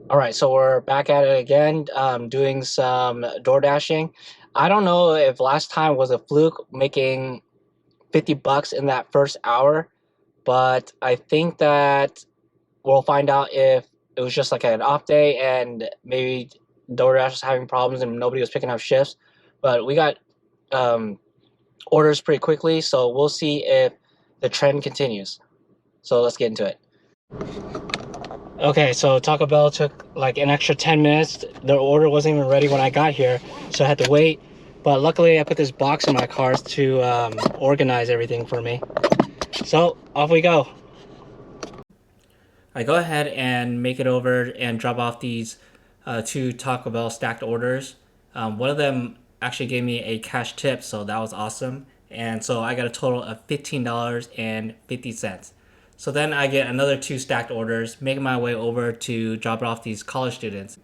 All right, so we're back at it again, doing some door dashing. I don't know if last time was a fluke making 50 bucks in that first hour, but I think that we'll find out if it was just like an off day and maybe DoorDash was having problems and nobody was picking up shifts. But we got um, orders pretty quickly, so we'll see if the trend continues. So let's get into it. Okay, so Taco Bell took like an extra 10 minutes. The order wasn't even ready when I got here, so I had to wait. But luckily, I put this box in my car to organize everything for me. So off we go. I go ahead and make it over and drop off these two Taco Bell stacked orders. One of them actually gave me a cash tip, so that was awesome. And so I got a total of $15.50. So then I get another two stacked orders, making my way over to drop off these college students.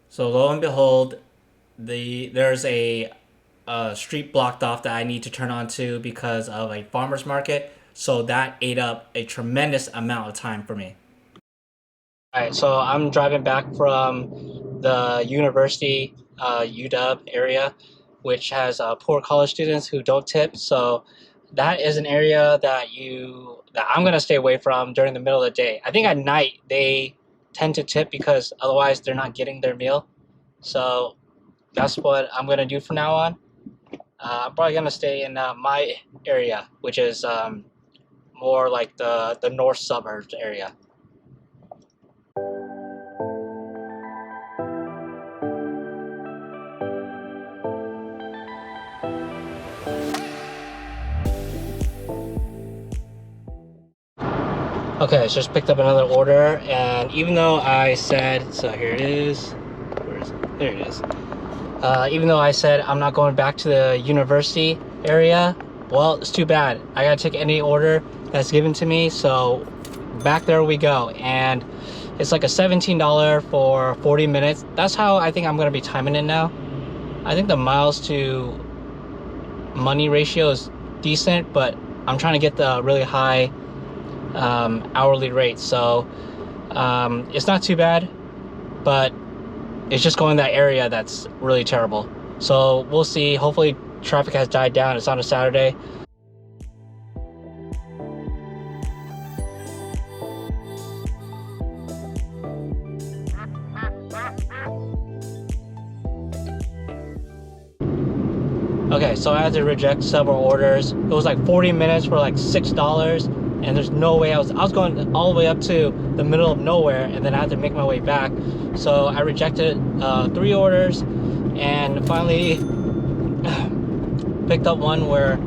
So lo and behold, there's a street blocked off that I need to turn onto because of a farmer's market. So that ate up a tremendous amount of time for me. All right, so I'm driving back from the university, UW area, which has poor college students who don't tip. So that is an area that I'm gonna stay away from during the middle of the day. I think at night they tend to tip because otherwise they're not getting their meal. So that's what I'm gonna do from now on. I'm probably gonna stay in my area, which is more like the north suburbs area. Okay, so just picked up another order, and even though I said, so here it is, where is it? There it is. Even though I said I'm not going back to the university area, well, it's too bad. I gotta take any order that's given to me, so back there we go. And it's like a $17 for 40 minutes. That's how I think I'm gonna be timing it now. I think the miles to money ratio is decent, but I'm trying to get the really high hourly rate. So it's not too bad, but it's just going that area that's really terrible. So we'll see. Hopefully traffic has died down. It's on a Saturday. Okay, so I had to reject several orders. It was like 40 minutes for like $6, and there's no way I was going all the way up to the middle of nowhere, and then I had to make my way back. So I rejected 3 orders, and finally picked up one where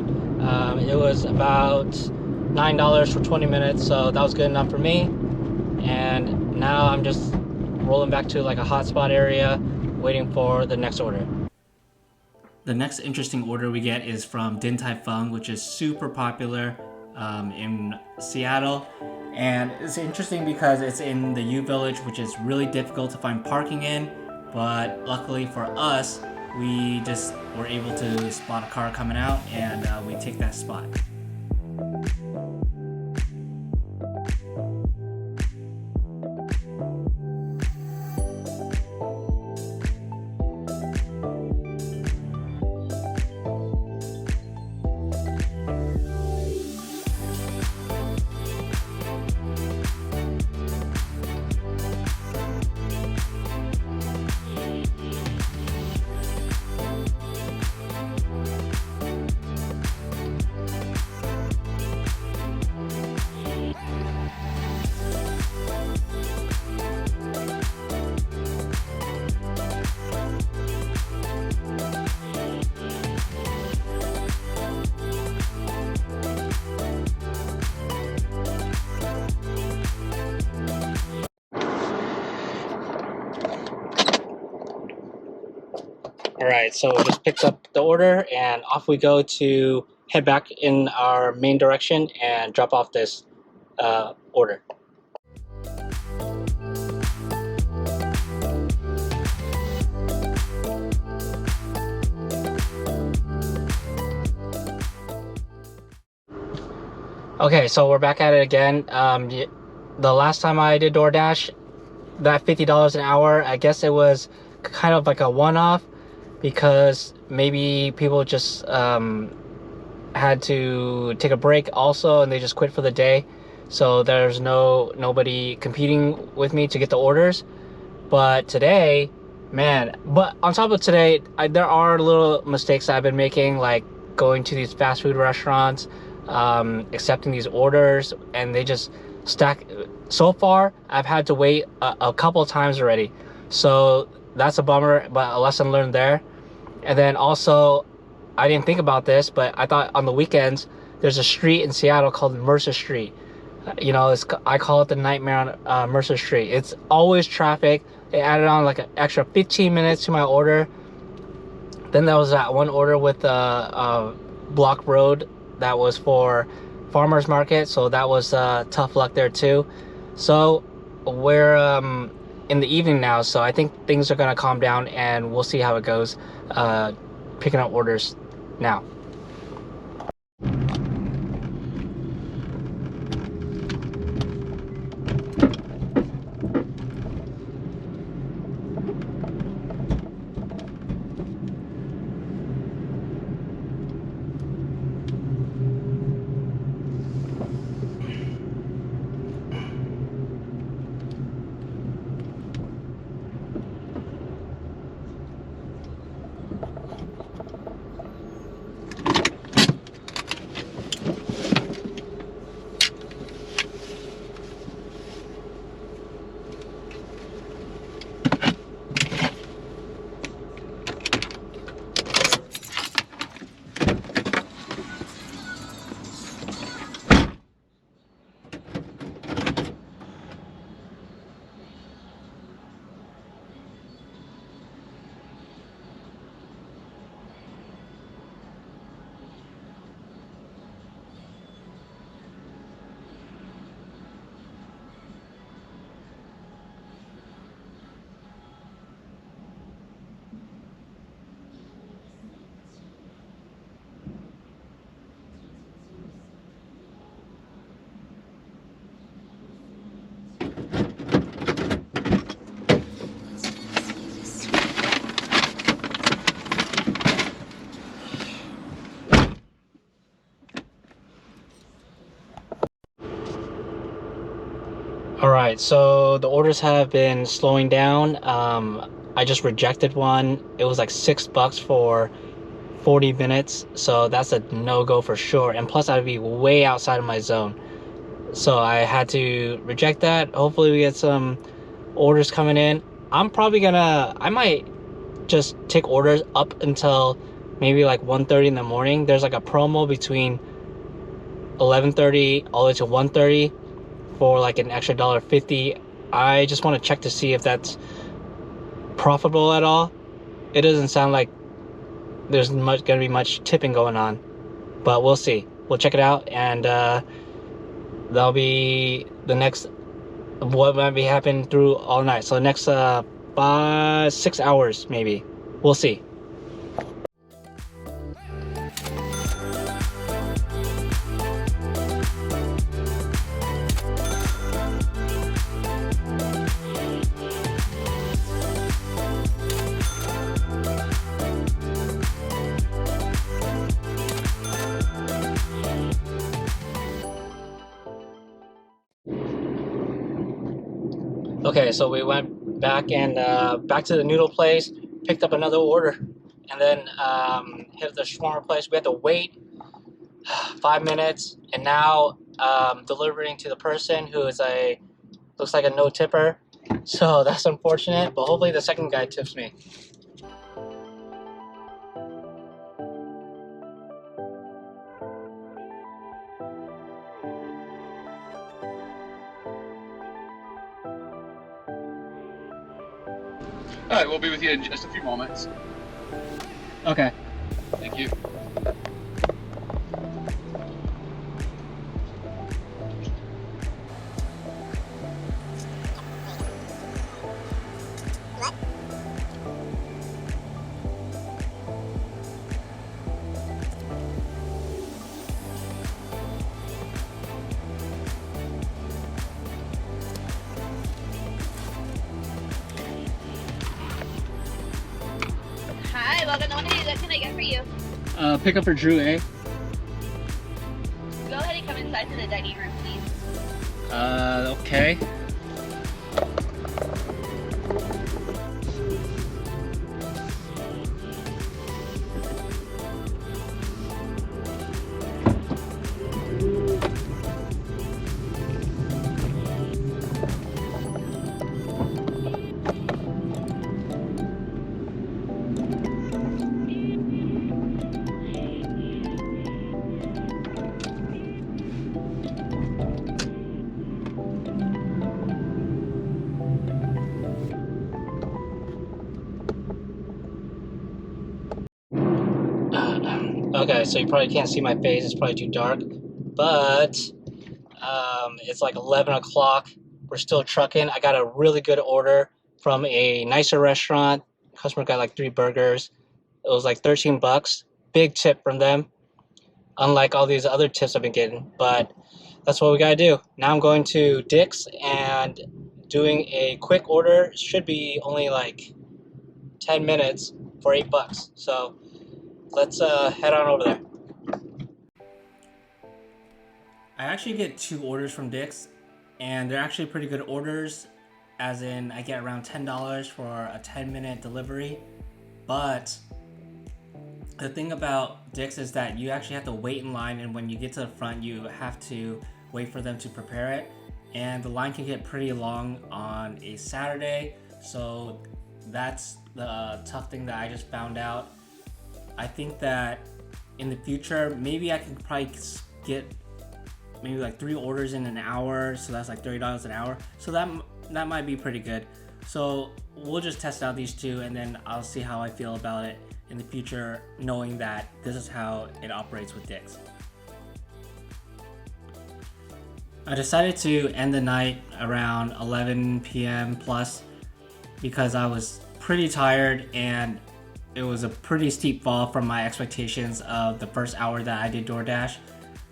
it was about $9 for 20 minutes. So that was good enough for me. And now I'm just rolling back to like a hotspot area, waiting for the next order. The next interesting order we get is from Din Tai Fung, which is super popular in Seattle. And it's interesting because it's in the U Village, which is really difficult to find parking in. But luckily for us, we just were able to spot a car coming out, and we take that spot. All right, so we just picked up the order and off we go to head back in our main direction and drop off this order. Okay, so we're back at it again. The last time I did DoorDash, that $50 an hour, I guess it was kind of like a one-off, because maybe people just had to take a break also, and they just quit for the day. So there's nobody competing with me to get the orders. But today, man, but on top of today, there are little mistakes I've been making, like going to these fast food restaurants, accepting these orders, and they just stack. So far, I've had to wait a couple times already. So that's a bummer, but a lesson learned there. And then also, I didn't think about this, but I thought on the weekends, there's a street in Seattle called Mercer Street. You know, I call it the nightmare on Mercer Street. It's always traffic. They added on like an extra 15 minutes to my order. Then there was that one order with Block Road that was for farmers market, so that was tough luck there too. So we're in the evening now, so I think things are gonna calm down, and we'll see how it goes picking up orders now. All right, so the orders have been slowing down. I just rejected one. It was like $6 for 40 minutes, so that's a no-go for sure. And plus, I'd be way outside of my zone, so I had to reject that. Hopefully, we get some orders coming in. I might just take orders up until maybe like 1:30 in the morning. There's like a promo between 11:30 all the way to 1:30 for like an extra $1.50. I just want to check to see if that's profitable at all. It doesn't sound like there's gonna be much tipping going on, but we'll see. We'll check it out, and that'll be the next what might be happening through all night. So the next 6 hours maybe. We'll see. Okay, so we went back and back to the noodle place, picked up another order, and then hit the shawarma place. We had to wait 5 minutes, and now delivering to the person who is looks like a no tipper. So that's unfortunate, but hopefully the second guy tips me. All right, we'll be with you in just a few moments. Okay. Thank you. Logan, what can I get for you? Pick up for Drew, eh? Go ahead and come inside to the dining room, please. Okay. Okay, so you probably can't see my face. It's probably too dark, but it's like 11 o'clock. We're still trucking. I got a really good order from a nicer restaurant. Customer got like 3 burgers. It was like 13 bucks. Big tip from them, unlike all these other tips I've been getting. But that's what we gotta do. Now I'm going to Dick's and doing a quick order. Should be only like 10 minutes for 8 bucks. So let's head on over there. I actually get 2 orders from Dick's, and they're actually pretty good orders, as in I get around $10 for a 10-minute delivery. But the thing about Dick's is that you actually have to wait in line, and when you get to the front, you have to wait for them to prepare it. And the line can get pretty long on a Saturday, so that's the tough thing that I just found out. I think that in the future, maybe I can probably get maybe like 3 orders in an hour, so that's like $30 an hour. So that might be pretty good. So we'll just test out these 2, and then I'll see how I feel about it in the future, knowing that this is how it operates with Dick's. I decided to end the night around 11 p.m. plus because I was pretty tired, and it was a pretty steep fall from my expectations of the first hour that I did Doordash.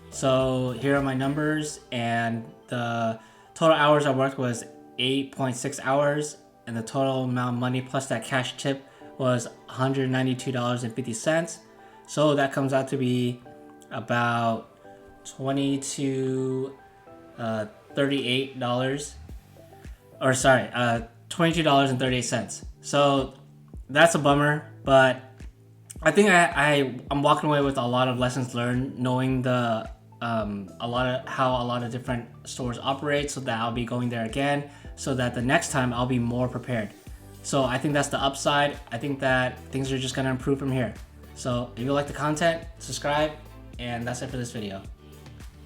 So here are my numbers, and the total hours I worked was 8.6 hours, and the total amount of money plus that cash tip was $192.50. So that comes out to be about $22.38. Or sorry, $22.38. So that's a bummer, but I think I'm walking away with a lot of lessons learned, knowing how a lot of different stores operate, so that I'll be going there again, so that the next time I'll be more prepared. So I think that's the upside. I think that things are just gonna improve from here. So if you like the content, subscribe, and that's it for this video.